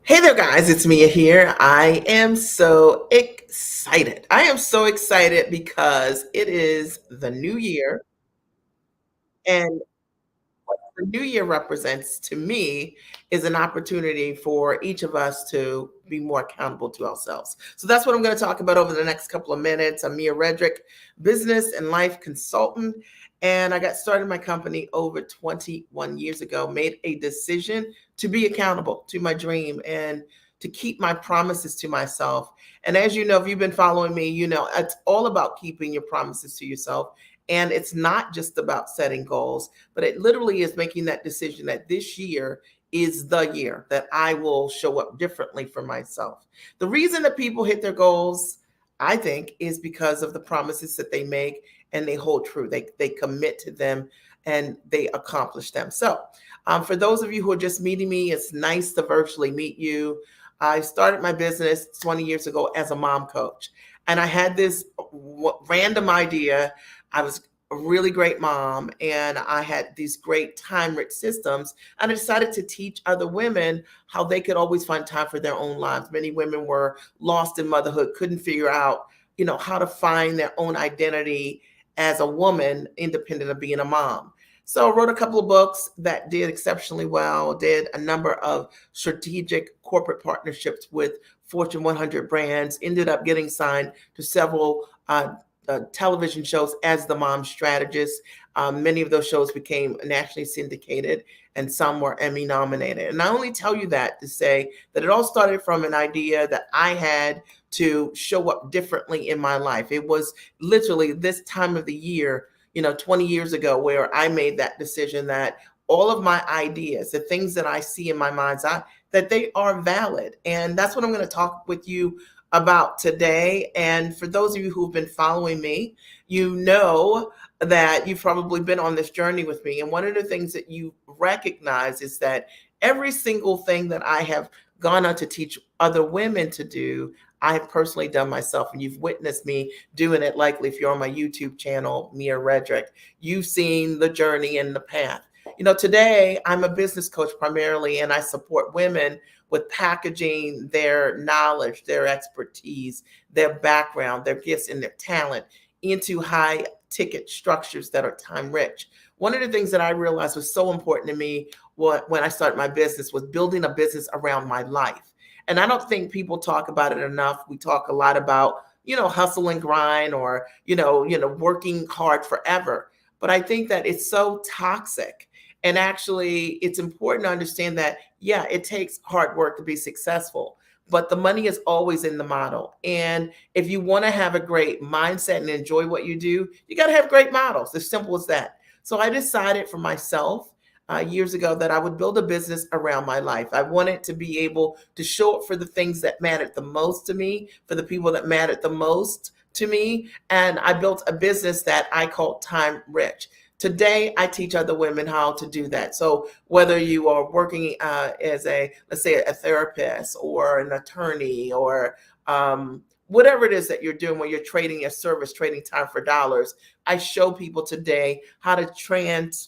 Hey there, guys. It's Mia here. I am so excited. I am so excited because it is the new year, and what the new year represents to me is an opportunity for each of us to be more accountable to ourselves. So that's what I'm going to talk about over the next couple of minutes. I'm Mia Redrick, business and life consultant. And I got started my company over 21 years ago, made a decision to be accountable to my dream and to keep my promises to myself. And as you know, if you've been following me, you know it's all about keeping your promises to yourself. And it's not just about setting goals, but it literally is making that decision that this year is the year that I will show up differently for myself. The reason that people hit their goals, I think, is because of the promises that they make and they hold true. They commit to them and they accomplish them. So, for those of you who are just meeting me, it's nice to virtually meet you. I started my business 20 years ago as a mom coach, and I had this random idea. I was a really great mom and I had these great time rich systems. And I decided to teach other women how they could always find time for their own lives. Many women were lost in motherhood, couldn't figure out, how to find their own identity as a woman, independent of being a mom. So I wrote a couple of books that did exceptionally well, did a number of strategic corporate partnerships with Fortune 100 brands, ended up getting signed to several television shows as the mom strategist. Many of those shows became nationally syndicated and some were Emmy nominated. And I only tell you that to say that it all started from an idea that I had to show up differently in my life. It was literally this time of the year, 20 years ago, where I made that decision that all of my ideas, the things that I see in my mind's eye, that they are valid. And that's what I'm going to talk with you about today. And for those of you who've been following me, you know that you've probably been on this journey with me. And one of the things that you recognize is that every single thing that I have gone on to teach other women to do, I have personally done myself. And you've witnessed me doing it. Likely, if you're on my YouTube channel, Mia Redrick, you've seen the journey and the path. Today I'm a business coach primarily, and I support women with packaging their knowledge, their expertise, their background, their gifts, and their talent into high ticket structures that are time rich. One of the things that I realized was so important to me when I started my business was building a business around my life. And I don't think people talk about it enough. We talk a lot about, hustle and grind or, working hard forever. But I think that it's so toxic. And actually, it's important to understand that, yeah, it takes hard work to be successful, but the money is always in the model. And if you want to have a great mindset and enjoy what you do, you got to have great models. As simple as that. So I decided for myself years ago that I would build a business around my life. I wanted to be able to show up for the things that mattered the most to me, for the people that mattered the most to me. And I built a business that I called Time Rich. Today, I teach other women how to do that. So whether you are working as let's say, a therapist or an attorney or whatever it is that you're doing when you're trading your service, trading time for dollars, I show people today how to transfer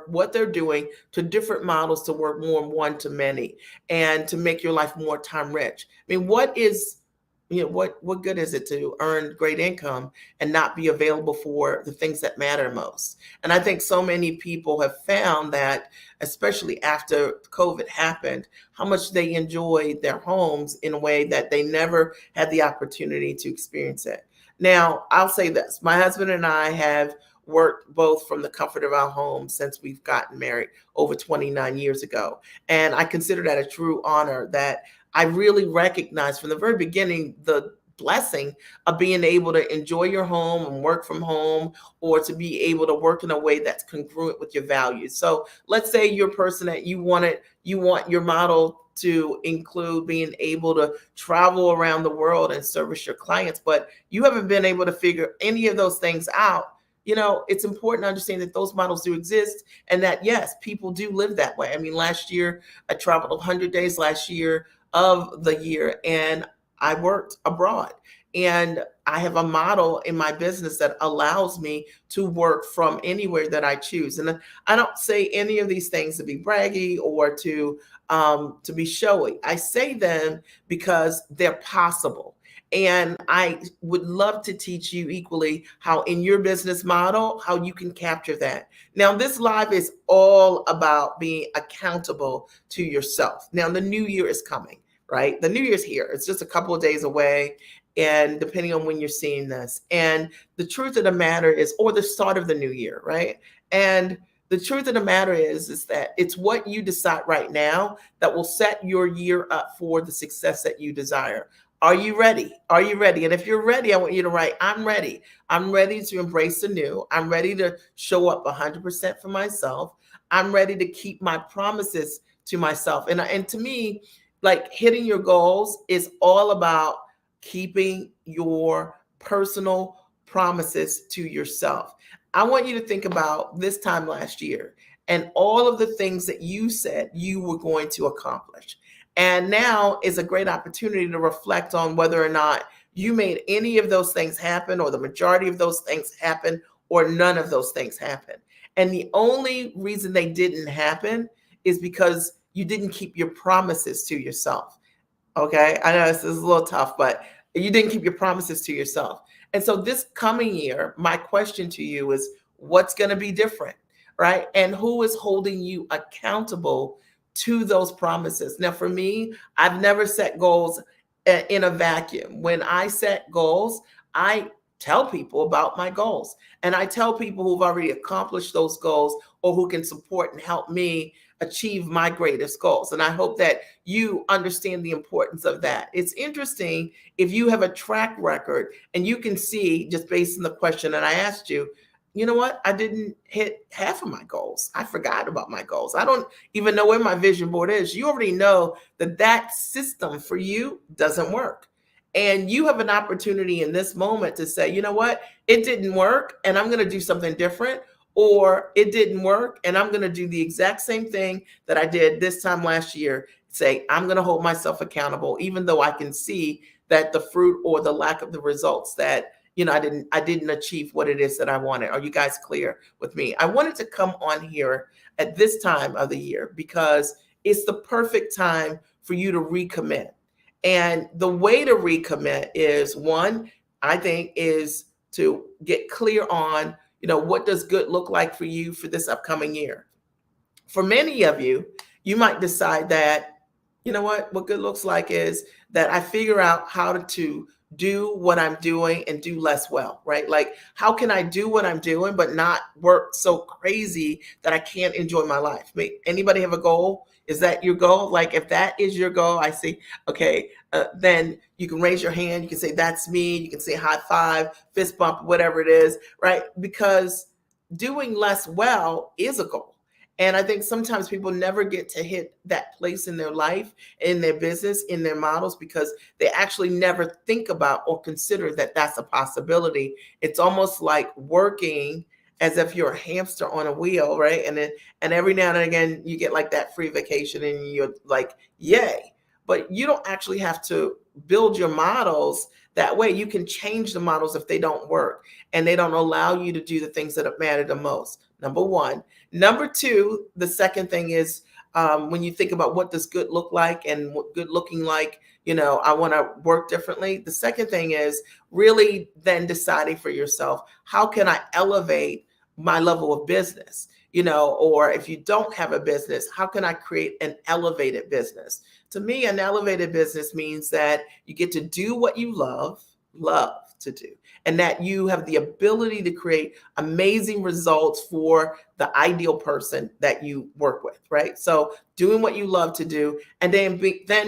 what they're doing to different models to work more one to many and to make your life more time rich. I mean, what good is it to earn great income and not be available for the things that matter most? And I think so many people have found that, especially after COVID happened, how much they enjoyed their homes in a way that they never had the opportunity to experience it. Now, I'll say this: my husband and I have worked both from the comfort of our home since we've gotten married over 29 years ago. And I consider that a true honor that I really recognize from the very beginning the blessing of being able to enjoy your home and work from home, or to be able to work in a way that's congruent with your values. So let's say you're a person that you want your model to include being able to travel around the world and service your clients, but you haven't been able to figure any of those things out. It's important to understand that those models do exist and that, yes, people do live that way. I mean, last year I traveled 100 days last year of the year and I worked abroad. And I have a model in my business that allows me to work from anywhere that I choose. And I don't say any of these things to be braggy or to be showy. I say them because they're possible. And I would love to teach you equally how in your business model, how you can capture that. Now, this live is all about being accountable to yourself. Now, the new year is coming, right? The new year's here. It's just a couple of days away. And depending on when you're seeing this, and the truth of the matter is, or the start of the new year, right? And the truth of the matter is that it's what you decide right now that will set your year up for the success that you desire. Are you ready? Are you ready? And if you're ready, I want you to write, I'm ready. I'm ready to embrace the new. I'm ready to show up 100% for myself. I'm ready to keep my promises to myself. And to me, like hitting your goals is all about keeping your personal promises to yourself. I want you to think about this time last year and all of the things that you said you were going to accomplish. And now is a great opportunity to reflect on whether or not you made any of those things happen, or the majority of those things happen, or none of those things happen. And the only reason they didn't happen is because you didn't keep your promises to yourself. Okay. I know this is a little tough, but you didn't keep your promises to yourself. And so this coming year, my question to you is what's going to be different? Right. And who is holding you accountable to those promises? Now, for me, I've never set goals in a vacuum. When I set goals, I tell people about my goals, and I tell people who've already accomplished those goals or who can support and help me achieve my greatest goals. And I hope that you understand the importance of that. It's interesting if you have a track record and you can see just based on the question that I asked you, you know what? I didn't hit half of my goals. I forgot about my goals. I don't even know where my vision board is. You already know that that system for you doesn't work. And you have an opportunity in this moment to say, you know what? It didn't work and I'm going to do something different, or it didn't work and I'm going to do the exact same thing that I did this time last year. Say, I'm going to hold myself accountable, even though I can see that the fruit or the lack of the results that, I didn't achieve what it is that I wanted. Are you guys clear with me? I wanted to come on here at this time of the year because it's the perfect time for you to recommit. And the way to recommit is one, I think, is to get clear on, what does good look like for you for this upcoming year? For many of you, you might decide that, what good looks like is that I figure out how to do what I'm doing and do less well, right? Like, how can I do what I'm doing, but not work so crazy that I can't enjoy my life? Anybody have a goal? Is that your goal? Like, if that is your goal, I say, okay, then you can raise your hand. You can say, that's me. You can say high five, fist bump, whatever it is, right? Because doing less well is a goal. And I think sometimes people never get to hit that place in their life, in their business, in their models, because they actually never think about or consider that that's a possibility. It's almost like working as if you're a hamster on a wheel, right? And every now and again you get like that free vacation and you're like, yay. But you don't actually have to build your models that way. You can change the models if they don't work and they don't allow you to do the things that matter the most. Number one. Number two, the second thing is when you think about what does good look like and what good looking like, I want to work differently. The second thing is really then deciding for yourself, how can I elevate my level of business? Or if you don't have a business, how can I create an elevated business? To me, an elevated business means that you get to do what you love to do, and that you have the ability to create amazing results for the ideal person that you work with, right? So doing what you love to do, and then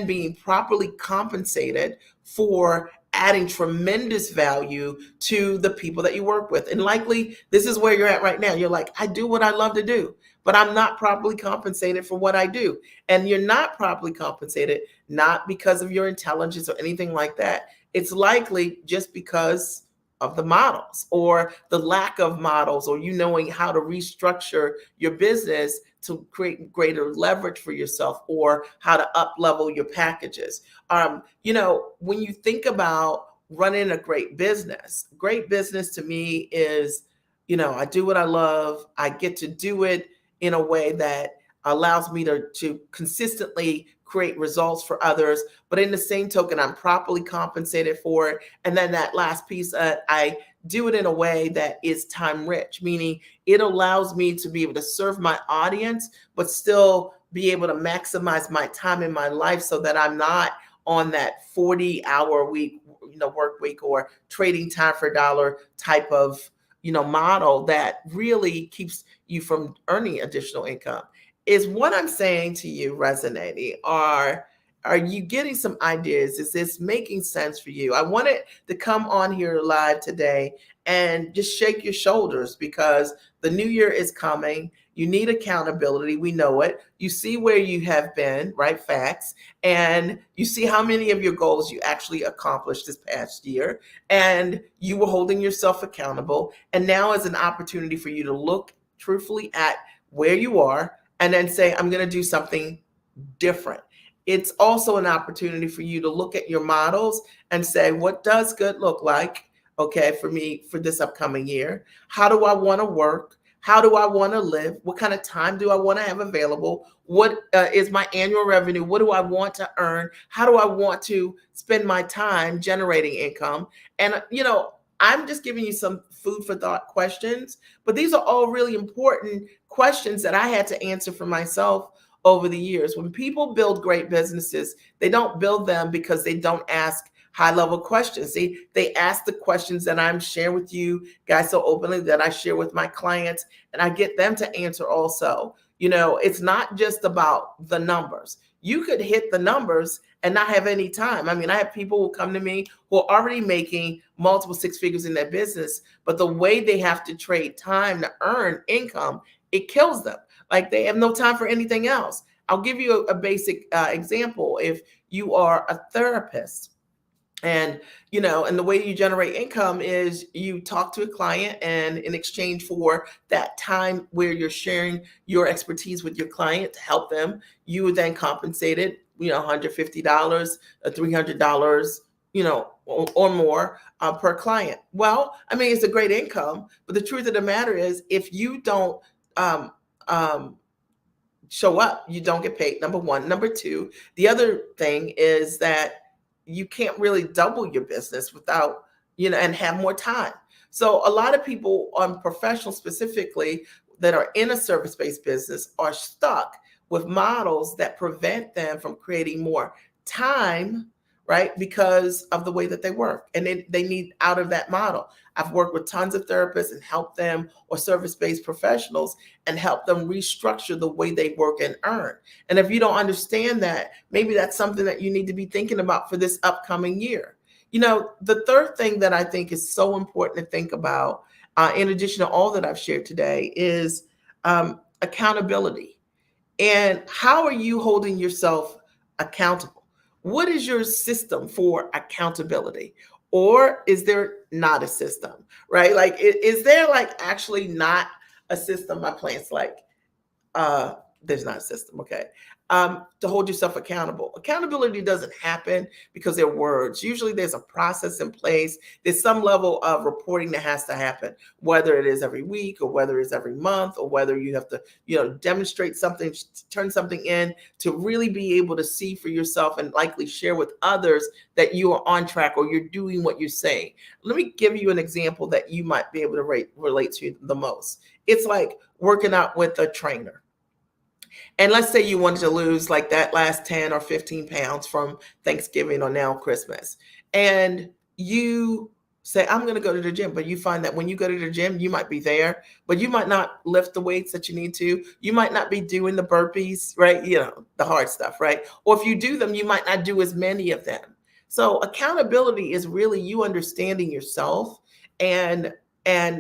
being properly compensated for adding tremendous value to the people that you work with. And likely this is where you're at right now. You're like, I do what I love to do, but I'm not properly compensated for what I do. And you're not properly compensated, not because of your intelligence or anything like that. It's likely just because of the models or the lack of models, or you knowing how to restructure your business to create greater leverage for yourself, or how to up level your packages. When you think about running a great business. Great business to me is, I do what I love. I get to do it in a way that allows me to consistently create results for others. But in the same token, I'm properly compensated for it. And then that last piece, I do it in a way that is time rich, meaning it allows me to be able to serve my audience, but still be able to maximize my time in my life so that I'm not on that 40-hour week, work week, or trading time for a dollar type of, model that really keeps you from earning additional income. Is what I'm saying to you resonating? Are you getting some ideas? Is this making sense for you? I wanted to come on here live today and just shake your shoulders because the new year is coming. You need accountability. We know it. You see where you have been, right? Facts. And you see how many of your goals you actually accomplished this past year. And you were holding yourself accountable. And now is an opportunity for you to look truthfully at where you are and then say, I'm going to do something different. It's also an opportunity for you to look at your models and say, what does good look like? Okay, for me, for this upcoming year, how do I want to work? How do I want to live? What kind of time do I want to have available? What is my annual revenue? What do I want to earn? How do I want to spend my time generating income? And, I'm just giving you some food for thought questions, but these are all really important questions that I had to answer for myself over the years. When people build great businesses, they don't build them because they don't ask high level questions. They ask the questions that I'm sharing with you guys so openly, that I share with my clients, and I get them to answer also. It's not just about the numbers. You could hit the numbers and not have any time. I mean, I have people who come to me who are already making multiple six figures in their business, but the way they have to trade time to earn income, it kills them. Like they have no time for anything else. I'll give you a basic example. If you are a therapist, and and the way you generate income is you talk to a client, and in exchange for that time where you're sharing your expertise with your client to help them, you would then compensate it, $150, $300, or more per client. Well, I mean, it's a great income, but the truth of the matter is, if you don't um, um, show up, you don't get paid. Number one. Number two, the other thing is that you can't really double your business without, and have more time. So a lot of people on professionals specifically that are in a service-based business are stuck with models that prevent them from creating more time, right? Because of the way that they work. And they need out of that model. I've worked with tons of therapists and helped them, or service-based professionals, and help them restructure the way they work and earn. And if you don't understand that, maybe that's something that you need to be thinking about for this upcoming year. The third thing that I think is so important to think about, in addition to all that I've shared today, is accountability. And how are you holding yourself accountable? What is your system for accountability? Or is there not a system, right? Like, is there like actually not a system? My plant's like, there's not a system. Okay. To hold yourself accountable. Accountability doesn't happen because they're words. Usually there's a process in place. There's some level of reporting that has to happen, whether it is every week, or whether it's every month, or whether you have to, demonstrate something, turn something in to really be able to see for yourself and likely share with others that you are on track, or you're doing what you're saying. Let me give you an example that you might be able to relate to the most. It's like working out with a trainer. And let's say you wanted to lose like that last 10 or 15 pounds from Thanksgiving or now Christmas. And you say, I'm going to go to the gym. But you find that when you go to the gym, you might be there, but you might not lift the weights that you need to. You might not be doing the burpees, right? The hard stuff, right? Or if you do them, you might not do as many of them. So accountability is really you understanding yourself and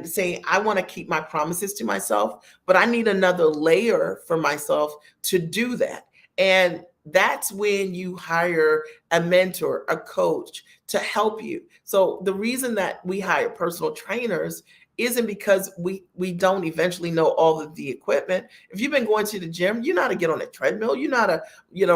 saying, I want to keep my promises to myself, but I need another layer for myself to do that. And that's when you hire a mentor, a coach to help you. So the reason that we hire personal trainers isn't because we don't eventually know all of the equipment. If you've been going to the gym, you know how to get on a treadmill, you know how to,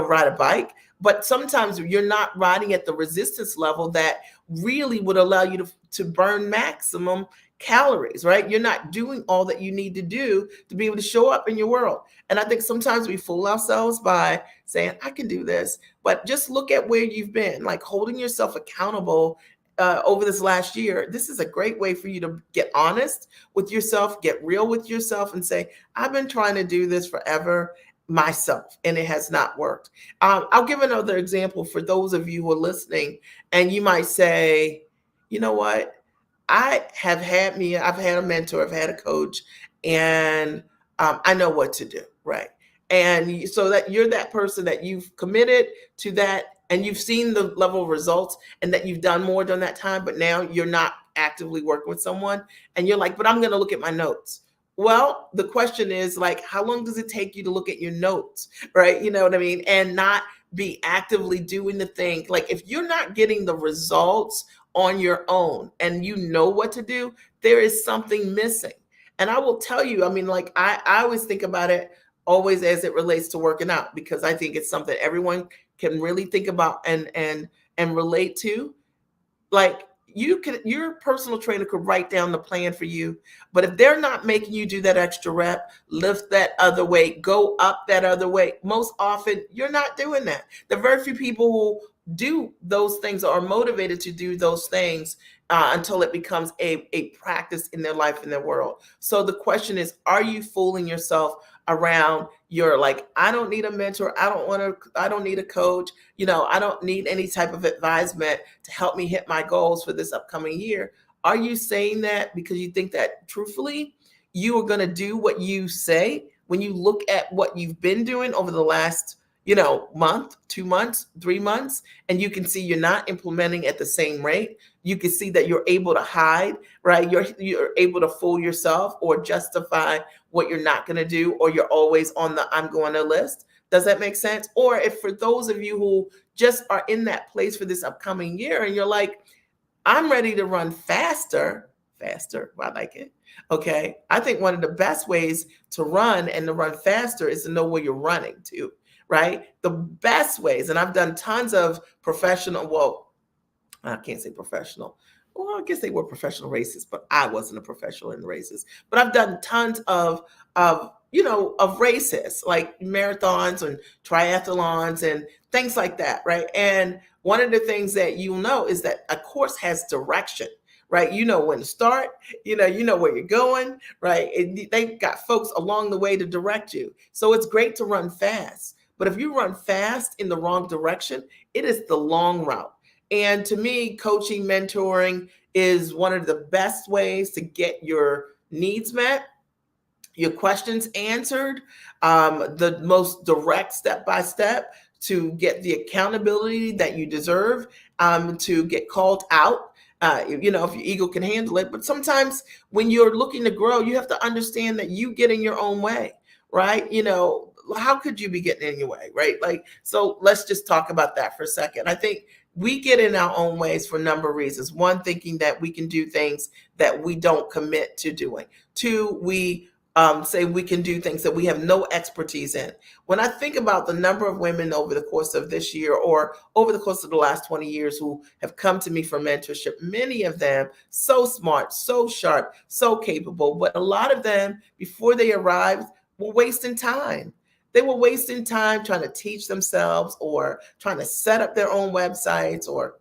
ride a bike. But sometimes you're not riding at the resistance level that really would allow you to burn maximum calories, right? You're not doing all that you need to do to be able to show up in your world. And I think sometimes we fool ourselves by saying, I can do this. But just look at where you've been, like holding yourself accountable over this last year. This is a great way for you to get honest with yourself, get real with yourself, and say, I've been trying to do this forever myself, and it has not worked. I'll give another example for those of you who are listening, and you might say, you know what? I've had a mentor, I've had a coach, and I know what to do, right? And so that you're that person that you've committed to that and you've seen the level of results and that you've done more during that time, but now you're not actively working with someone and you're like, but I'm going to look at my notes. Well, the question is like, how long does it take you to look at your notes, right? You know what I mean? And not be actively doing the thing. Like if you're not getting the results on your own and you know what to do, there is something missing. And I will tell you, I mean, like I always think about it always as it relates to working out because I think it's something everyone can really think about and relate to. Like your personal trainer could write down the plan for you, but if they're not making you do that extra rep, lift that other weight, go up that other weight, most often you're not doing that. There are very few people who do those things or are motivated to do those things until it becomes a practice in their life, in their world. So the question is, are you fooling yourself around your like, I don't need a mentor, I don't need a coach, I don't need any type of advisement to help me hit my goals for this upcoming year? Are you saying that because you think that truthfully you are going to do what you say when you look at what you've been doing over the last, month, 2 months, 3 months, and you can see you're not implementing at the same rate? You can see that you're able to hide, right? You're able to fool yourself or justify what you're not going to do, or you're always on the I'm going to list. Does that make sense? Or if for those of you who just are in that place for this upcoming year and you're like, I'm ready to run faster, faster, I like it. Okay. I think one of the best ways to run and to run faster is to know where you're running to, right? The best ways, and I've done tons of professional, well, I can't say professional. Well, I guess they were professional races, but I wasn't a professional in the races. But I've done tons of races like marathons and triathlons and things like that, right? And one of the things that you'll know is that a course has direction, right? You know when to start, you know where you're going, right? They've got folks along the way to direct you. So it's great to run fast. But if you run fast in the wrong direction, it is the long route. And to me, coaching, mentoring is one of the best ways to get your needs met, your questions answered, the most direct step by step to get the accountability that you deserve, to get called out. If your ego can handle it. But sometimes when you're looking to grow, you have to understand that you get in your own way, right? How could you be getting in your way, right? Like, so let's just talk about that for a second. I think we get in our own ways for a number of reasons. One, thinking that we can do things that we don't commit to doing. Two, we say we can do things that we have no expertise in. When I think about the number of women over the course of this year or over the course of the last 20 years who have come to me for mentorship, many of them so smart, so sharp, so capable, but a lot of them, before they arrived, were wasting time. They were wasting time trying to teach themselves or trying to set up their own websites, or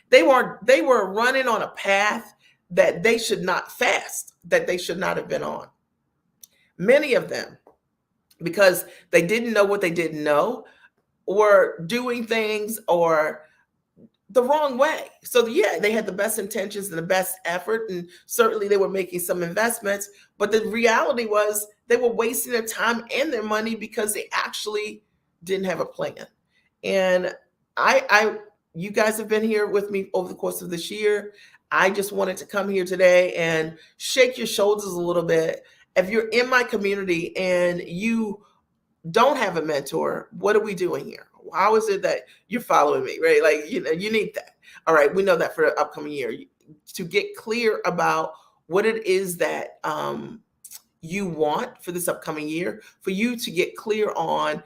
they were running on a path that they should not that they should not have been on. Many of them, because they didn't know what they didn't know, were doing things or the wrong way. So yeah, they had the best intentions and the best effort, and certainly they were making some investments, but the reality was they were wasting their time and their money because they actually didn't have a plan. And you guys have been here with me over the course of this year. I just wanted to come here today and shake your shoulders a little bit. If you're in my community and you don't have a mentor, what are we doing here? How is it that you're following me, right? Like, you need that. All right, we know that for the upcoming year to get clear about what it is that you want for this upcoming year, for you to get clear on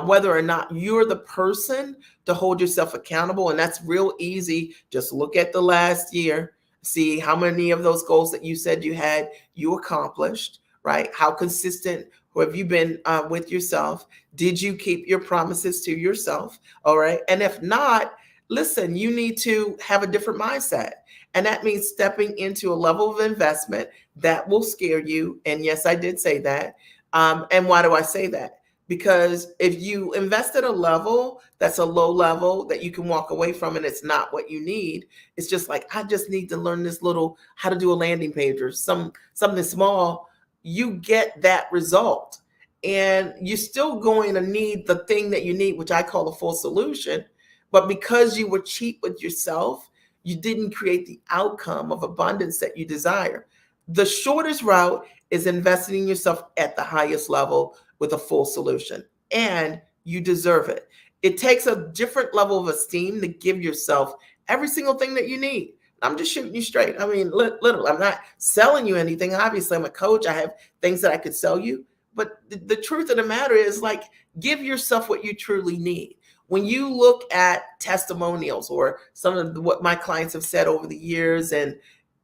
whether or not you're the person to hold yourself accountable. And that's real easy. Just look at the last year, see how many of those goals that you said you had, you accomplished, right? How consistent have you been with yourself? Did you keep your promises to yourself? All right. And if not, listen, you need to have a different mindset. And that means stepping into a level of investment that will scare you. And yes, I did say that. And why do I say that? Because if you invest at a level that's a low level that you can walk away from and it's not what you need, it's just like, I just need to learn this little how to do a landing page or something small. You get that result. And you're still going to need the thing that you need, which I call a full solution. But because you were cheap with yourself, you didn't create the outcome of abundance that you desire. The shortest route is investing in yourself at the highest level with a full solution, and you deserve it. It takes a different level of esteem to give yourself every single thing that you need. I'm just shooting you straight. I mean, literally, I'm not selling you anything. Obviously, I'm a coach. I have things that I could sell you. But the truth of the matter is, like, give yourself what you truly need. When you look at testimonials or some of what my clients have said over the years, and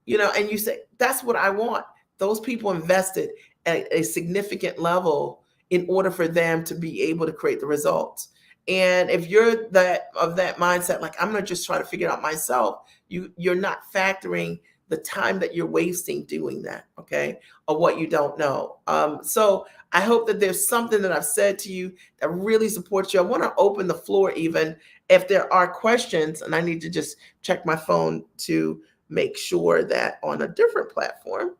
and you say, that's what I want. Those people invested at a significant level in order for them to be able to create the results. And if you're that of that mindset, like, I'm gonna just try to figure it out myself, you're not factoring the time that you're wasting doing that, okay, or what you don't know. So I hope that there's something that I've said to you that really supports you. I want to open the floor, even if there are questions, and I need to just check my phone to make sure that on a different platform,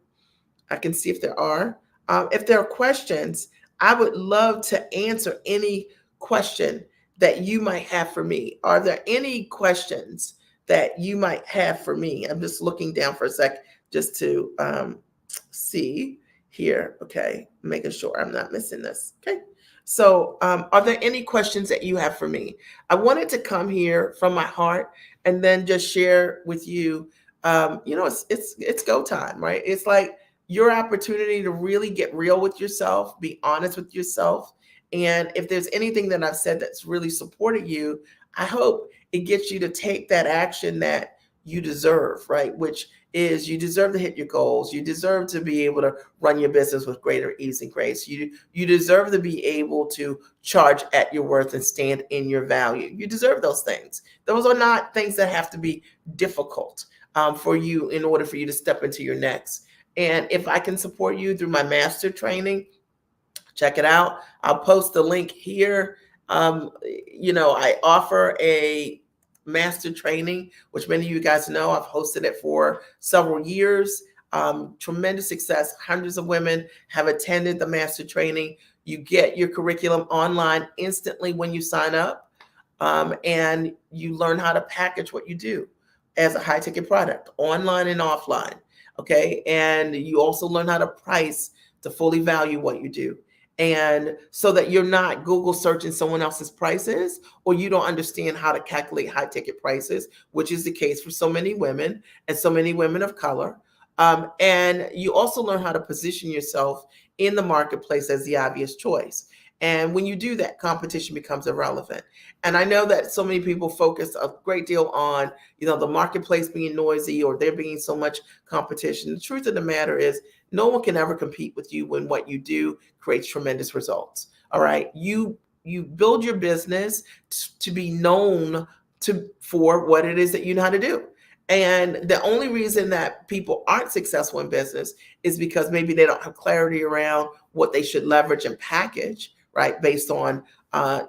I can see if there are. If there are questions, I would love to answer any question that you might have for me. Are there any questions that you might have for me? I'm just looking down for a sec just to see here. Okay, making sure I'm not missing this. Okay. So, are there any questions that you have for me? I wanted to come here from my heart and then just share with you. It's go time, right? It's like your opportunity to really get real with yourself, be honest with yourself. And if there's anything that I've said that's really supported you, I hope it gets you to take that action that you deserve, right? Which is, you deserve to hit your goals. You deserve to be able to run your business with greater ease and grace. You deserve to be able to charge at your worth and stand in your value. You deserve those things. Those are not things that have to be difficult for you in order for you to step into your next. And if I can support you through my master training, check it out. I'll post the link here. I offer a master training, which many of you guys know. I've hosted it for several years. Tremendous success. Hundreds of women have attended the master training. You get your curriculum online instantly when you sign up, and you learn how to package what you do as a high ticket product, online and offline. Okay. And you also learn how to price to fully value what you do. And so that you're not Google searching someone else's prices, or you don't understand how to calculate high ticket prices, which is the case for so many women and so many women of color. And you also learn how to position yourself in the marketplace as the obvious choice. And when you do that, competition becomes irrelevant. And I know that so many people focus a great deal on, the marketplace being noisy or there being so much competition. The truth of the matter is, no one can ever compete with you when what you do creates tremendous results. All right. You build your business to be known for what it is that you know how to do. And the only reason that people aren't successful in business is because maybe they don't have clarity around what they should leverage and package, right? Based on,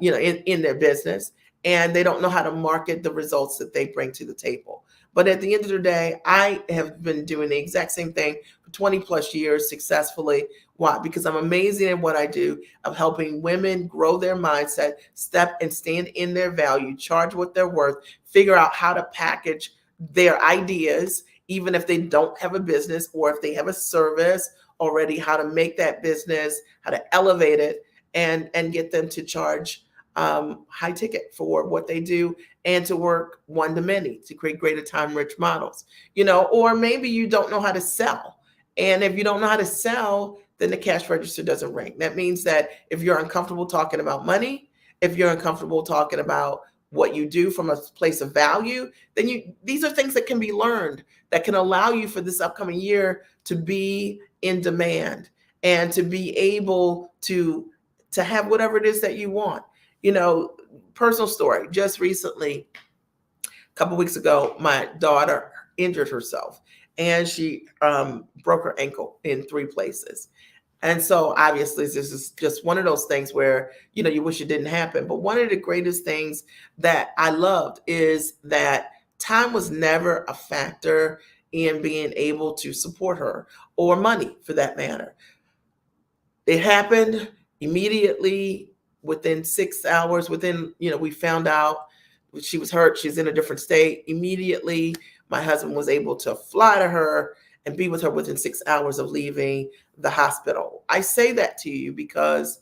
in their business, and they don't know how to market the results that they bring to the table. But at the end of the day, I have been doing the exact same thing for 20 plus years successfully. Why? Because I'm amazing at what I do of helping women grow their mindset, step and stand in their value, charge what they're worth, figure out how to package their ideas, even if they don't have a business or if they have a service already, how to make that business, how to elevate it, and get them to charge high ticket for what they do, and to work one to many to create greater time rich models. Or maybe you don't know how to sell And if you don't know how to sell, then the cash register doesn't ring. That means that if you're uncomfortable talking about money, if you're uncomfortable talking about what you do from a place of value, then these are things that can be learned that can allow you for this upcoming year to be in demand and to be able to have whatever it is that you want. You know, personal story, just recently, a couple weeks ago, my daughter injured herself and she broke her ankle in 3 places. And so obviously this is just one of those things where, you wish it didn't happen. But one of the greatest things that I loved is that time was never a factor in being able to support her, or money for that matter. It happened immediately within 6 hours. We found out she was hurt. She's in a different state. Immediately, my husband was able to fly to her and be with her within 6 hours of leaving the hospital. I say that to you because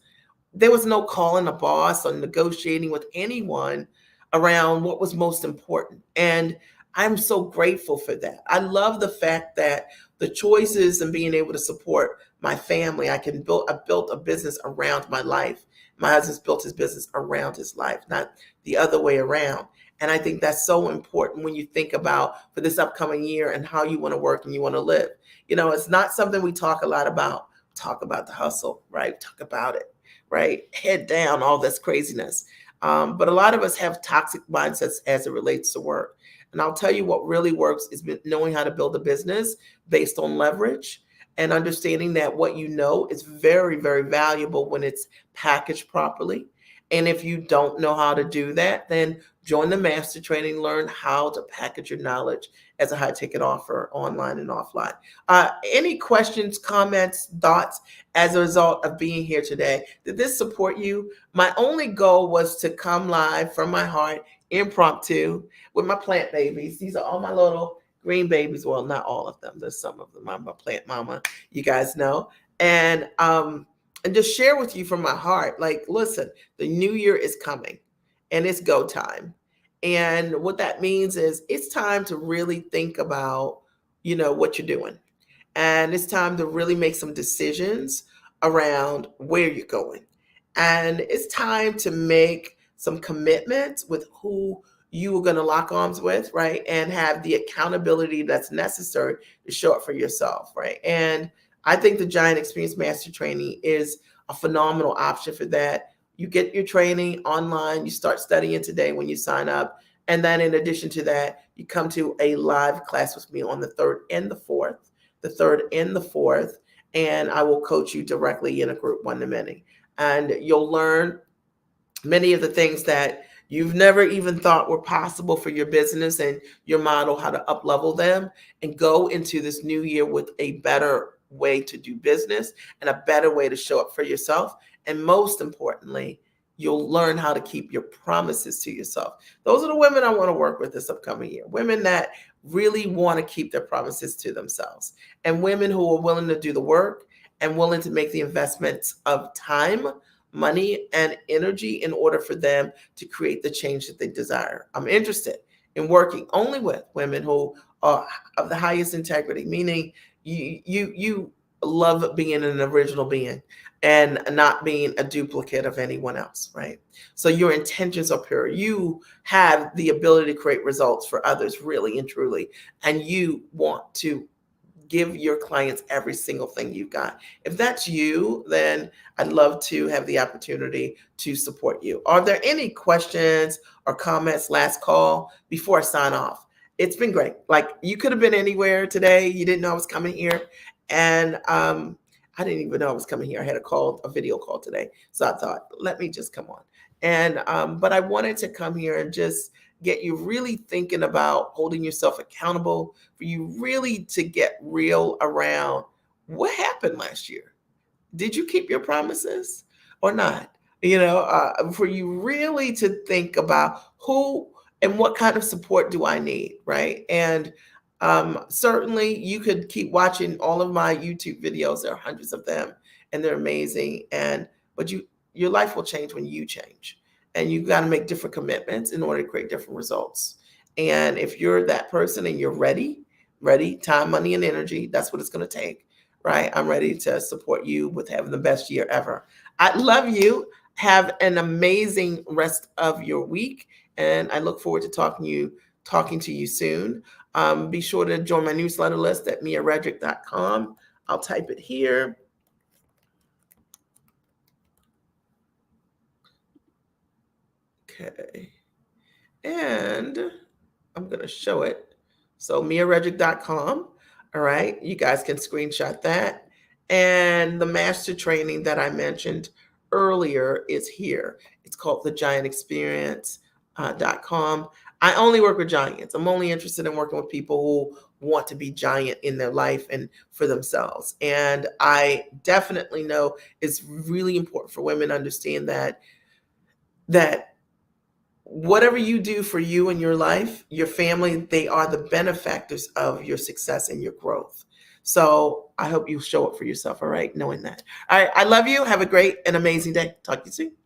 there was no calling a boss or negotiating with anyone around what was most important. And I'm so grateful for that. I love the fact that the choices and being able to support my family, I built a business around my life. My husband's built his business around his life, not the other way around. And I think that's so important when you think about for this upcoming year and how you want to work and you want to live. It's not something we talk a lot about. Talk about the hustle, right? Talk about it, right? Head down, all this craziness. But a lot of us have toxic mindsets as it relates to work. And I'll tell you what really works is knowing how to build a business based on leverage and understanding that what you know is very, very valuable when it's packaged properly. And if you don't know how to do that, then join the master training, learn how to package your knowledge as a high ticket offer online and offline. Any questions, comments, thoughts as a result of being here today? Did this support you? My only goal was to come live from my heart, impromptu, with my plant babies. These are all my little green babies. Well, not all of them. There's some of them. I'm a plant mama, you guys know. And just share with you from my heart, like, listen, the new year is coming and it's go time. And what that means is it's time to really think about, what you're doing. And it's time to really make some decisions around where you're going. And it's time to make some commitments with who you are going to lock arms with, right? And have the accountability that's necessary to show up for yourself, right? And I think the Giant Experience Master Training is a phenomenal option for that. You get your training online, you start studying today when you sign up. And then in addition to that, you come to a live class with me on the 3rd and the 4th, and I will coach you directly in a group one-to-many. And you'll learn many of the things that you've never even thought were possible for your business and your model, how to up-level them and go into this new year with a better way to do business and a better way to show up for yourself. And most importantly, you'll learn how to keep your promises to yourself. Those are the women I want to work with this upcoming year. Women that really want to keep their promises to themselves, and women who are willing to do the work and willing to make the investments of time, money, and energy in order for them to create the change that they desire. I'm interested in working only with women who are of the highest integrity, meaning you love being an original being and not being a duplicate of anyone else, right? So your intentions are pure. You have the ability to create results for others, really and truly, and you want to give your clients every single thing you've got. If that's you, then I'd love to have the opportunity to support you. Are there any questions or comments? Last call before I sign off. It's been great. Like, you could have been anywhere today. You didn't know I was coming here. And I didn't even know I was coming here. I had a video call today. So I thought, let me just come on. And but I wanted to come here and just get you really thinking about holding yourself accountable, for you really to get real around what happened last year. Did you keep your promises or not? For you really to think about who and what kind of support do I need, right? And certainly you could keep watching all of my YouTube videos. There are hundreds of them, and they're amazing. But your life will change when you change, and you've got to make different commitments in order to create different results. And if you're that person and you're ready, time, money, and energy, that's what it's going to take. right? I'm ready to support you with having the best year ever. I love you. Have an amazing rest of your week, and I look forward to talking to you soon. Be sure to join my newsletter list at miaredrick.com. I'll type it here. Okay. And I'm going to show it. So miaredrick.com. All right. You guys can screenshot that. And the master training that I mentioned earlier is here. It's called the Giant Experience.com. I only work with giants. I'm only interested in working with people who want to be giant in their life and for themselves. And I definitely know it's really important for women to understand that whatever you do for you and your life, your family, they are the benefactors of your success and your growth. So I hope you show up for yourself, all right, knowing that. All right, I love you. Have a great and amazing day. Talk to you soon.